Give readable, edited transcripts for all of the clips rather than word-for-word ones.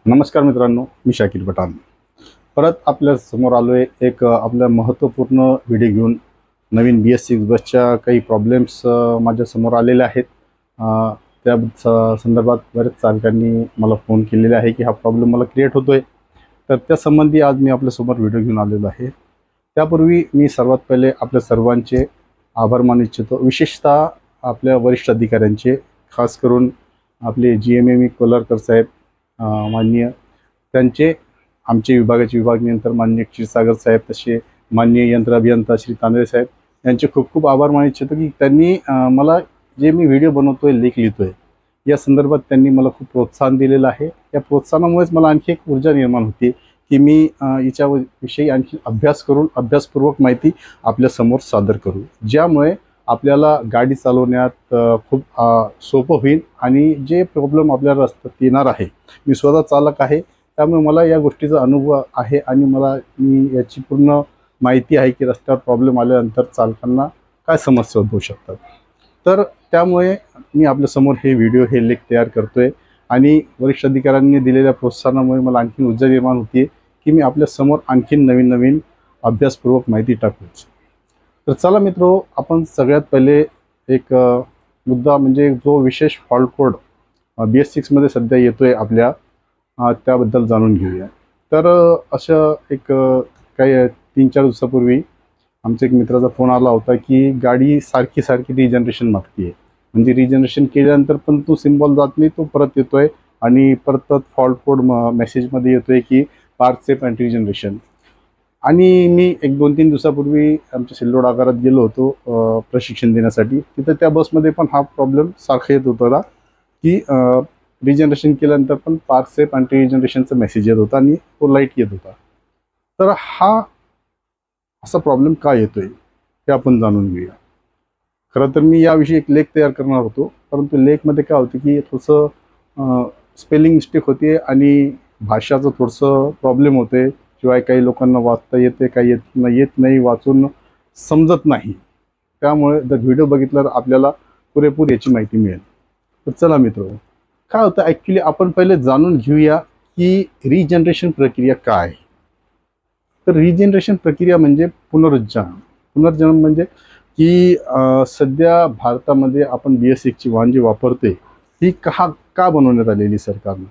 नमस्कार मित्रांनो, मी शाकीर पठाण परत आपल्या समोर आलोय एक आपल्या महत्त्वपूर्ण व्हिडिओ घेऊन। नवीन BS6 बसच्या काही प्रॉब्लेम्स माझ्या समोर आलेले आहेत। त्या संदर्भात बरेच चालकांनी मला फोन केलेले आहे की हा प्रॉब्लेम मला क्रिएट होतोय, तर त्या संबंधी आज मी आपल्या समोर व्हिडिओ घेऊन आलेलो आहे। त्यापूर्वी मी सर्वात पहिले आपल्या सर्वांचे आभार मानू इच्छितो, विशेषतः आपल्या वरिष्ठ अधिकाऱ्यांचे, खास करून आपले GMME कोलारकर साहेब माननीय, त्यांचे आमचे विभागाचे विभागनियंत्रक माननीय क्षीरसागर साहेब, तसे माननीय यंत्र अभियंता श्री तांदळे साहेब यांचे खूप खूप आभार मानू इच्छितो की त्यांनी मला जे मी व्हिडिओ बनवतोय, लेख लिहितोय, या संदर्भात त्यांनी मला खूप प्रोत्साहन दिलेलं आहे। या प्रोत्साहनामुळेच मला आणखी एक ऊर्जा निर्माण होती की मी याच्याविषयी आणखी अभ्यास करून अभ्यासपूर्वक माहिती आपल्यासमोर सादर करू, ज्यामुळे आपल्याला गाडी चालवण्यात खूप सोपं होईल आणि जे प्रॉब्लेम आपल्या रस्त्यात येणार आहे, मी स्वतः चालक आहे त्यामुळे मला या गोष्टीचा अनुभव आहे आणि मी याची पूर्ण माहिती आहे की रस्त्यावर प्रॉब्लेम आल्यानंतर चालकांना काय समस्या उद्भवू शकतात। तर त्यामुळे मी आपल्यासमोर हे व्हिडिओ, हे लेख तयार करतोय आणि वरिष्ठ अधिकाऱ्यांनी दिलेल्या प्रोत्साहनामुळे मला आणखी ऊर्जा निर्माण होती की मी आपल्यासमोर आणखीन नवीन नवीन अभ्यासपूर्वक माहिती टाकूच। तर चला मित्रो, आपण सगळ्यात पहिले एक मुद्दा म्हणजे जो विशेष फॉल्ट कोड BS6 मध्ये सध्या येतोय आपल्या, त्याबद्दल जाणून घेऊया। तर अशा एक काही 3-4 दिवसापूर्वी आमच्या एक मित्राचा फोन आला होता की गाडी सारखी रिजनरेशन मागते, म्हणजे रिजनरेशन केल्यानंतर पण तो सिम्बॉल जात नाही, तो परत येतोय आणि परत फॉल्ट कोड मेसेजमध्ये येतोय की पार्क सेफ अँड रिजनरेशन। आणि मी एक 2-3 दिवसापूर्वी आमच्या सिल्लोड आगारात गेलो होतो प्रशिक्षण देण्यासाठी। तिथं त्या बसमध्ये पण हा प्रॉब्लेम सारखा येत होता की रिजनरेशन केल्यानंतर पण पार्क सेफ अँटी रिजनरेशनचा मेसेज येत होता आणि तो लाईट येत होता। तर हा असा प्रॉब्लेम का येतोय हे आपण जाणून घेऊया। खरं तर मी याविषयी एक लेख तयार करणार होतो, परंतु लेखमध्ये काय होतं की थोडंसं स्पेलिंग मिस्टेक होते आणि भाषाचं थोडंसं प्रॉब्लेम होते, शिवाय काही लोकांना वाचता येते, काही येत नाही, वाचून समजत नाही। त्यामुळे जर व्हिडिओ बघितल्यावर आपल्याला पुरेपूर याची माहिती मिळेल। तर चला मित्र, काय होतं ॲक्च्युली आपण पहिले जाणून घेऊया की रिजनरेशन प्रक्रिया काय आहे। तर रिजनरेशन प्रक्रिया म्हणजे पुनर्जन्म म्हणजे की सध्या भारतामध्ये आपण BS6 ची वाहन जी वापरते ही का बनवण्यात आलेली सरकारनं,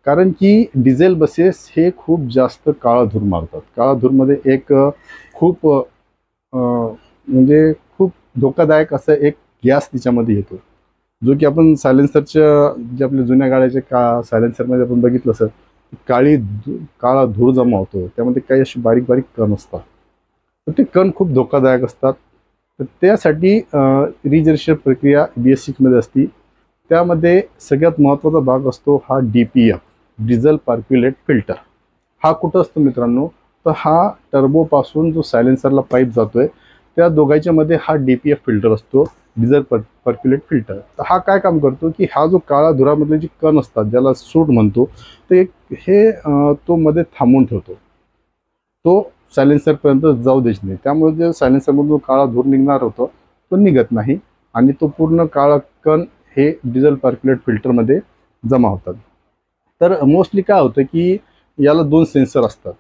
कारण की डिझेल बसेस हे खूप जास्त काळा धूर मारतात। काळा धूरमध्ये एक खूप म्हणजे खूप धोकादायक असा एक गॅस तिच्यामध्ये येतो, जो की आपण सायलेन्सरच्या जे आपल्या जुन्या गाड्याच्या सायलेन्सरमध्ये आपण बघितलं सर, काळा धूर जमा होतो, त्यामध्ये काही अशी बारीक बारीक कण असतात, तर ते कण खूप धोकादायक असतात। तर त्यासाठी रिजनरेशन प्रक्रिया BS6 मध्ये असती। त्यामध्ये सगळ्यात महत्त्वाचा भाग असतो हा DPF, डिझेल पार्क्युलेट फिल्टर। हा कुठं असतो मित्रांनो, तर हा टर्बोपासून जो सायलेन्सरला पाईप जातोय त्या दोघांच्या मध्ये हा DPF फिल्टर असतो, डिझेल पार्क्युलेट फिल्टर। तर हा काय काम करतो की हा जो काळा धुरामधले जे कण असतात, ज्याला सूट म्हणतो, ते हे तो मध्ये थांबवून ठेवतो, तो सायलेन्सरपर्यंत जाऊ देत नाही। त्यामुळे जे सायलेन्सरमधून जो काळा धूर निघणार होतो तो निघत नाही आणि तो पूर्ण काळा कण हे डिझेल पार्क्युलेट फिल्टरमध्ये जमा होतात। तर मोस्टली काय होतं की याला 2 सेन्सर असतात,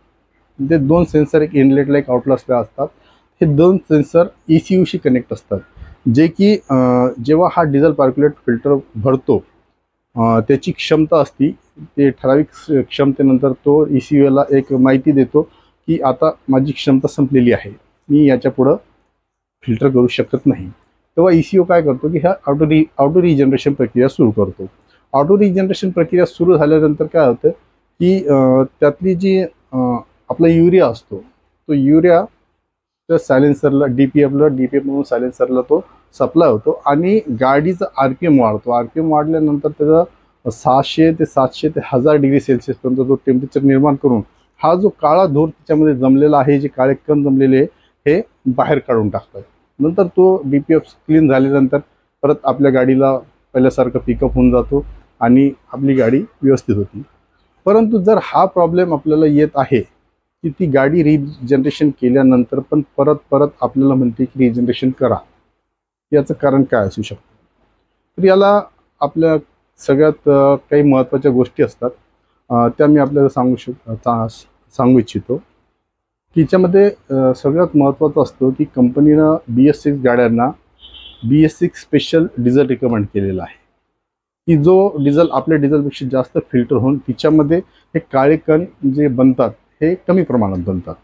ते 2 सेन्सर एक इनलेटला एक आउटलेटला असतात। हे 2 सेन्सर ECUशी कनेक्ट असतात, जे की जेव्हा हा डिझेल पार्क्युलेट फिल्टर भरतो त्याची क्षमता असती, ते ठराविक क्षमतेनंतर तो ECUला एक माहिती देतो की आता माझी क्षमता संपलेली आहे, मी याच्या पुढं फिल्टर करू शकत नाही। तेव्हा ECU काय करतो की ह्या ऑटो रिजनरेशन प्रक्रिया सुरू करतो। ऑटो रिजनरेशन प्रक्रिया सुरू झाल्यानंतर काय होतं की त्यातली जी आपला युरिया असतो, तो युरिया त्या सायलेन्सरला DPF म्हणून सायलेन्सरला तो सप्लाय होतो आणि गाडीचा RPM वाढतो। RPM वाढल्यानंतर त्याचा 600 ते 700 ते 1000 डिग्री सेल्सिअस पर्यंत जो टेम्परेचर निर्माण करून हा जो काळा धूर त्याच्यामध्ये जमलेला आहे, जे काळे कण जमलेले हे बाहेर काढून टाकतात। नंतर तो DPF क्लीन झाल्यानंतर परत आपल्या गाडीला पहिल्यासारखं पिकअप होऊन जातो आणि आपली गाडी व्यवस्थित होती। परंतु जर हा प्रॉब्लेम आपल्याला येत आहे की ती गाडी रिजनरेशन केल्यानंतर पण परत आपल्याला म्हणते की रिजनरेशन करा, याचं कारण काय असू शकतं? तर याला आपल्या सगळ्यात काही महत्त्वाच्या गोष्टी असतात। त्या मी आपल्याला सांगू इच्छितो की याच्यामध्ये सगळ्यात महत्त्वाचं असतो की कंपनीनं BS6 गाड्यांना BS6 स्पेशल डिझेल रिकमेंड केलेला आहे की जो डिझेल आपल्या डिझेलपेक्षा जास्त फिल्टर होऊन तिच्यामध्ये हे काळे कण जे बनतात हे कमी प्रमाणात बनतात.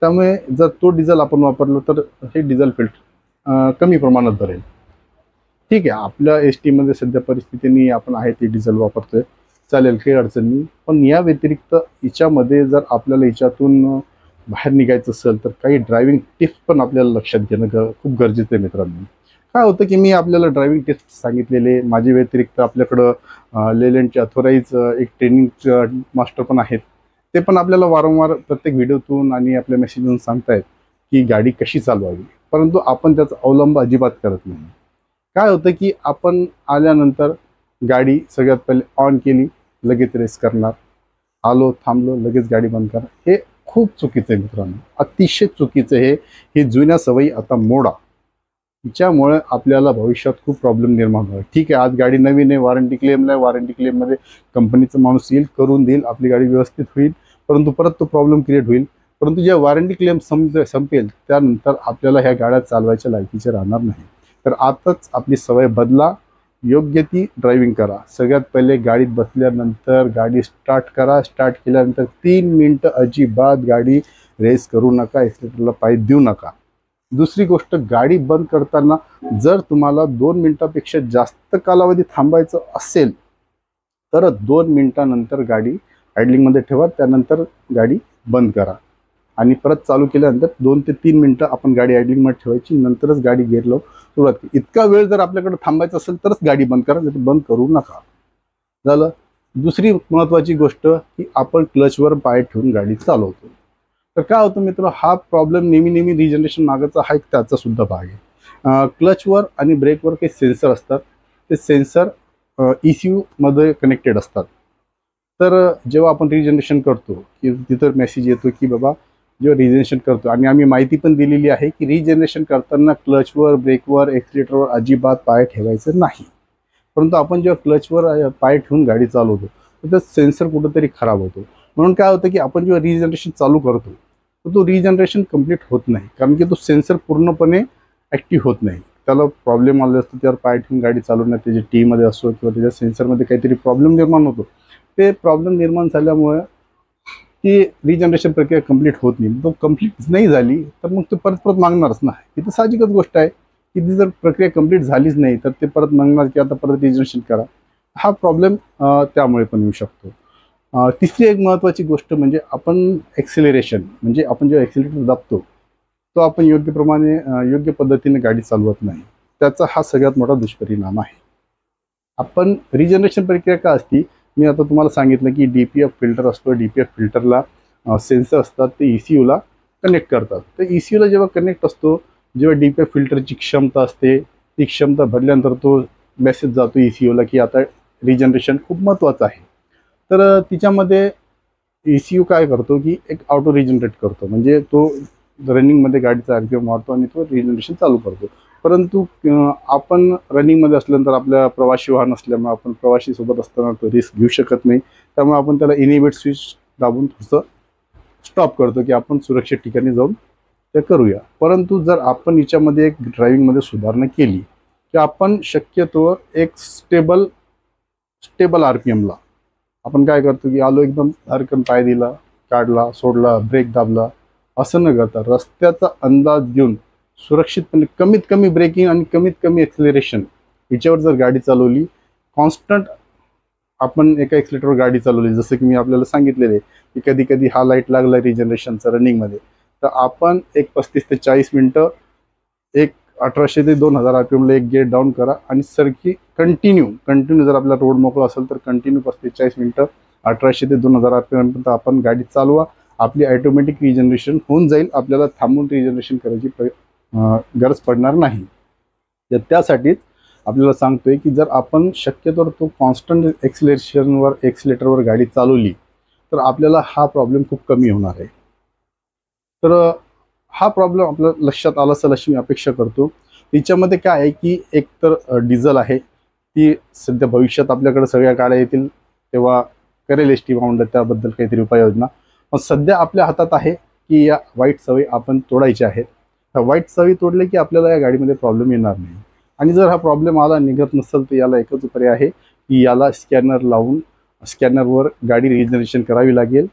त्यामुळे जर तो डिझेल आपण वापरलं तर हे डिझेल फिल्टर कमी प्रमाणात भरेल. ठीक आहे, आपल्या STमध्ये सध्या परिस्थितीने आपण आहे ते डिझेल वापरतोय, चालेल, काही अडचण नाही. पण या व्यतिरिक्त याच्यामध्ये जर आपल्याला याच्यातून बाहेर निघायचं असेल तर काही ड्रायव्हिंग टिप्स पण आपल्याला लक्षात घेणं खूप गरजेचं आहे मित्रांनो. काय होतं की मी आपल्याला ड्रायव्हिंग टिप्स सांगितलेले, माझे व्यतिरिक्त आपल्याकडं लेलँडचे अथोराईज एक ट्रेनिंग मास्टर पण आहेत. ते पण आपल्याला वारंवार प्रत्येक व्हिडिओतून आणि आपल्या मेसेजमधून सांगतायत की गाडी कशी चालवावी, परंतु आपण त्याचा अवलंब अजिबात करत नाही. काय होतं की आपण आल्यानंतर गाडी सगळ्यात पहिले ऑन केली, लगेच रेस करणार, आलो थांबलो लगेच गाडी बंद करा. हे खूप चुकीचं आहे मित्रांनो, अतिशय चुकीचं आहे. ही जुन्या सवयी आता मोडा. हिच्यामुळे आपल्याला भविष्यात खूप प्रॉब्लेम निर्माण होईल. ठीक आहे, आज गाडी नवीन आहे, वॉरंटी क्लेमला आहे, वॉरंटी क्लेममध्ये कंपनीचा माणूस येईल, करून देईल, आपली गाडी व्यवस्थित होईल, परंतु परत तो प्रॉब्लेम क्रिएट होईल. परंतु जेव्हा वॉरंटी क्लेम संपेल त्यानंतर आपल्याला ह्या गाड्या चालवायच्या लायकीचे राहणार नाही. तर आताच आपली सवय बदला, योग्य ती ड्रायव्हिंग करा. सगळ्यात पहिले गाडीत बसल्यानंतर गाडी स्टार्ट करा. स्टार्ट केल्यानंतर 3 मिनटं अजिबात गाडी रेस करू नका, एक्सिलेटरला पाय देऊ नका. दुसरी गोष्ट, गाडी बंद करताना जर तुम्हाला 2 मिनटापेक्षा जास्त कालावधी थांबायचं असेल तर 2 मिनटानंतर गाडी आयडलिंगमध्ये ठेवा, त्यानंतर गाडी बंद करा आणि परत चालू केल्यानंतर 2 ते 3 मिनटं आपण गाडी आयडलिंगमध्ये ठेवायची, नंतरच गाडी गेअर लावून सुरुवात केली. इतका वेळ जर आपल्याकडे थांबायचं असेल तरच गाडी बंद करा, नाही तर बंद करू नका. झालं. दुसरी महत्त्वाची गोष्ट की आपण क्लचवर पाय ठेवून गाडी चालवतो. तर काय होतं मित्र, हा प्रॉब्लेम नेहमी रिजनरेशन मागायचा हा एक त्याचा सुद्धा भाग आहे. क्लचवर आणि ब्रेकवर काही सेन्सर असतात, ते सेन्सर ECU मध्ये कनेक्टेड असतात. तर जेव्हा आपण रिजनरेशन करतो की तिथं मेसेज येतो की बाबा जेव्हा रिजनरेशन करतो, आणि आम्ही माहिती पण दिलेली आहे की रिजनरेशन करताना क्लचवर, ब्रेकवर, एक्सिलेटरवर अजिबात पाय ठेवायचं नाही. परंतु आपण जेव्हा क्लचवर पाय ठेवून गाडी चालवतो तर ते सेन्सर कुठंतरी खराब होतो. म्हणून काय होतं की आपण जेव्हा रिजनरेशन चालू करतो तर तो रिजनरेशन कंप्लीट होत नाही, कारण की तो सेन्सर पूर्णपणे ॲक्टिव्ह होत नाही. त्याला प्रॉब्लेम आले असतो, त्यावर पाय ठेवून गाडी चालवण्यात त्याच्या टीमध्ये असो किंवा त्याच्या सेन्सरमध्ये काहीतरी प्रॉब्लेम निर्माण होतो. ते प्रॉब्लेम निर्माण झाल्यामुळे ती रिजनरेशन प्रक्रिया कंप्लीट होत नाही. तो कंप्लीट नाही झाली तर मग ते परत मागणारच ना. ही तर साहजिकच गोष्ट आहे की ती जर प्रक्रिया कंप्लीट झालीच नाही तर ते परत मागणार की आता परत रिजनरेशन करा. हा प्रॉब्लेम त्यामुळे पण येऊ शकतो. तिसरी एक महत्त्वाची गोष्ट म्हणजे आपण एक्सेलरेशन, म्हणजे आपण जेव्हा एक्सेलरेटर दाबतो तो आपण योग्य पद्धतीने गाडी चालवत नाही. त्याचा हा सगळ्यात मोठा दुष्परिणाम आहे. आपण रिजनरेशन प्रक्रिया का असती, मी आता तुम्हाला सांगितलं की DPF फिल्टर असतो. DPF फिल्टरला सेन्सर असतात, ते ECUला कनेक्ट करतात. तर ECUला जेव्हा कनेक्ट असतो, जेव्हा DPF फिल्टरची क्षमता असते, ती क्षमता भरल्यानंतर तो मेसेज जातो ECUला की आता रिजनरेशन खूप महत्त्वाचं आहे. तर तिच्यामध्ये ECU काय करतो की एक ऑटो रिजनरेट करतो, म्हणजे तो रनिंगमध्ये गाडीचा RPM वाढतो आणि तो रिजनरेशन चालू करतो. परंतु आपण रनिंगमध्ये असल्यानंतर आपल्या प्रवासी वाहन असल्यामुळे आपण प्रवाशीसोबत असताना तो रिस्क घेऊ शकत नाही. त्यामुळे आपण त्याला इनिबिट स्विच दाबून थोडंसं स्टॉप करतो की आपण सुरक्षित ठिकाणी जाऊन ते करूया. परंतु जर आपण याच्यामध्ये एक ड्रायव्हिंगमध्ये सुधारणा केली की आपण शक्यतोवर एक स्टेबल RPMला आपण काय करतो की आलो एकदम धडकन पाय दिला, काढला, सोडला, ब्रेक दाबला, असं न करता रस्त्याचा अंदाज घेऊन सुरक्षितपणे कमीत कमी ब्रेकिंग आणि कमीत कमी एक्सेलरेशन याच्यावर जर गाडी चालवली, कॉन्स्टंट आपण एका एक्सिलेटरवर गाडी चालवली, जसं की मी आपल्याला सांगितलेले की कधी कधी हा लाईट लागला रिजनरेशनचा रनिंगमध्ये, तर आपण एक 35 ते 40 मिनटं एक 1800 ते 2000 RPMला एक गेअर डाऊन करा आणि सरकी कंटिन्यू जर आपला रोड मोकळा असेल तर कंटिन्यू 35 ते 40 मिनटं 1800 ते 2000 RPM पर्यंत आपण गाडी चालवा. आपली ऑटोमॅटिक रिजनरेशन होऊन जाईल. आपल्याला थांबून रिजनरेशन करायची गरज पडणार नाही. तर त्यासाठीच आपल्याला सांगतोय की जर आपण शक्यतोवर तो कॉन्स्टंट एक्सिलेटरवर गाडी चालवली तर आपल्याला हा प्रॉब्लेम खूप कमी होणार आहे. तर हा प्रॉब्लेम आपल्या लक्षात आला असेल अशी मी अपेक्षा करतो. त्याच्यामध्ये काय आहे की एक तर डिझेल आहे, ती सध्या भविष्यात आपल्याकडे सगळ्या गाड्या येतील तेव्हा करेल एस टी बाउंड त्याबद्दल काहीतरी उपाययोजना. पण सध्या आपल्या हातात आहे की या वाईट सवयी आपण तोडायच्या आहेत. ह्या वाईट सवयी तोडले की आपल्याला या गाडीमध्ये प्रॉब्लेम येणार नाही. आणि जर हा प्रॉब्लेम आला निघत नसेल तर याला एकच पर्याय आहे की याला स्कॅनर लावून स्कॅनरवर गाडी रिजनरेशन करावी लागेल.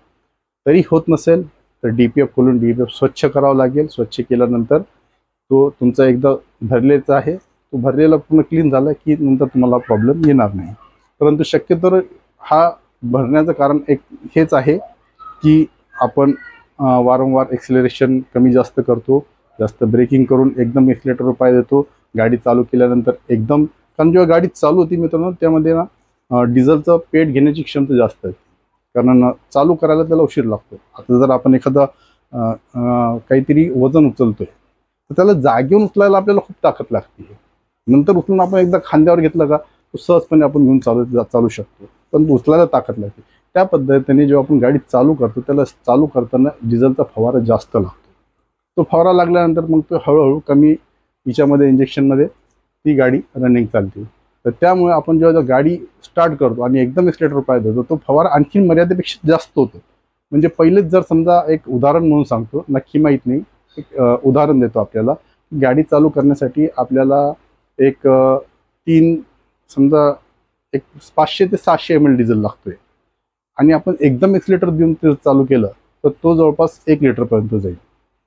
तरी होत नसेल तर DPF खोलून DPF स्वच्छ करावं लागेल. स्वच्छ केल्यानंतर तो तुमचा एकदा भरलेचा आहे, तो भरलेला पूर्ण क्लीन झाला की नंतर तुम्हाला प्रॉब्लेम येणार नाही. परंतु शक्यतो हा भरण्याचं कारण एक हेच आहे की आपण वारंवार एक्सिलरेशन कमी जास्त करतो, जास्त ब्रेकिंग करून एकदम एक्सिलेटरवर पाय देतो. गाडी चालू केल्यानंतर एकदम, कारण जेव्हा गाडी चालू होती मित्रांनो त्यामध्ये ना डिझेलचं पेट घेण्याची क्षमता जास्त आहे, कारण चालू करायला त्याला उशीर लागतो. आता जर आपण एखादा काहीतरी वजन उचलतोय तर त्याला जागेवरून उचलायला आपल्याला खूप ताकद लागते. नंतर उचलून आपण एकदा खांद्यावर घेतलं का तो सहजपणे आपण घेऊन चालू शकतो, पण उचलायला ताकद लागते. त्या पद्धतीने जेव्हा आपण गाडी चालू करतो त्याला चालू करताना डिझेलचा फवारा जास्त लागतो. तो फवारा लागल्यानंतर मग तो हळूहळू कमी हिच्यामध्ये इंजेक्शनमध्ये ती गाडी रनिंग चालते. तर त्यामुळे आपण जेव्हा गाडी स्टार्ट करतो आणि एकदम एक्सिलेटरवर पाय देतो तो फवारा आणखी मर्यादेपेक्षा जास्त होतो. म्हणजे पहिलेच जर समजा एक उदाहरण म्हणून सांगतो, नक्की माहीत नाही, एक उदाहरण देतो आपल्याला. गाडी चालू करण्यासाठी आपल्याला एक समजा एक 500 ते 700 ml डिझेल लागतोय आणि आपण एकदम एक्सिलेटर देऊन ते चालू केलं तर तो जवळपास 1 लिटरपर्यंत जाईल,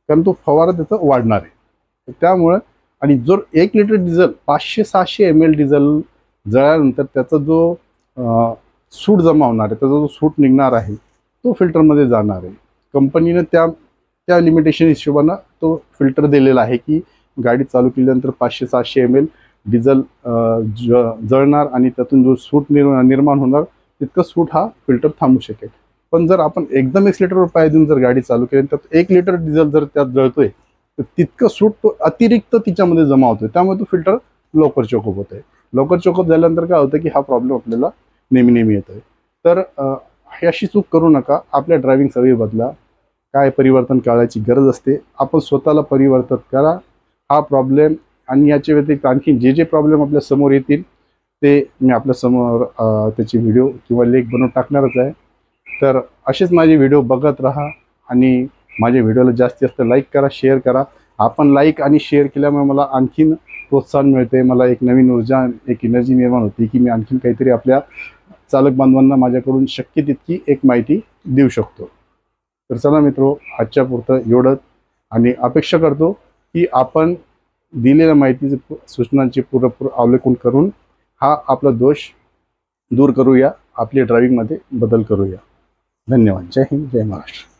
कारण तो फवारा त्याचा वाढणार आहे. त्यामुळे आणि जर 1 लिटर डिझेल 500-700 ml डिझेल जळल्यानंतर त्याचा जो सूट जमा होणार आहे, त्याचा जो सूट निघणार आहे तो फिल्टरमध्ये जाणार आहे. कंपनीने त्या लिमिटेशन हिशोबानं तो फिल्टर दिलेला आहे की गाडी चालू केल्यानंतर 500-700 ml डिझेल जळणार आणि त्यातून जो सूट निर्माण होणार तितकं सूट हा फिल्टर थांबू शकेल. पण जर आपण एकदम एक्सिलेटरवर पाय देऊन जर गाडी चालू केली तर 1 लिटर डिझेल जर त्यात जळतोय तर तितकं सूट तो अतिरिक्त तिच्यामध्ये जमा होतोय. त्यामुळे तो फिल्टर लवकर चोकअप होत आहे. लवकर चोकअप झाल्यानंतर काय होतं की हा प्रॉब्लेम आपल्याला नेहमी येतोय. तर अशी चूक करू नका. आपल्या ड्रायव्हिंग सवयी बदला. काय परिवर्तन करायची गरज असते, आपण स्वतःला परिवर्तन करा. हा प्रॉब्लेम आणि याच्या व्यतिरिक्त आणखी जे प्रॉब्लेम आपल्या समोर येतील ते मी आपल्या समोर त्याची व्हिडिओ किंवा लेख बनवून टाकणारच आहे. तर असेच माझे व्हिडिओ बघत राहा आणि माझ्या व्हिडिओला जास्तीत जास्त लाईक करा, शेअर करा. आपण लाईक आणि शेअर केल्यामुळे मला आणखीन प्रोत्साहन मिळते. मला एक नवीन ऊर्जा, एक एनर्जी निर्माण होते की मी आणखीन काहीतरी आपल्या चालक बांधवांना माझ्याकडून शक्य तितकी एक माहिती देऊ शकतो. तर चला मित्रो, आजच्या पुरतं एवढंच आणि अपेक्षा करतो की आपण दिलेल्या माहितीचे सूचनांचे पुरेपूर अवलोकन करून हा आपला दोष दूर करूया, आपली ड्रायव्हिंगमध्ये बदल करूया. धन्यवाद. जय हिंद, जय महाराष्ट्र.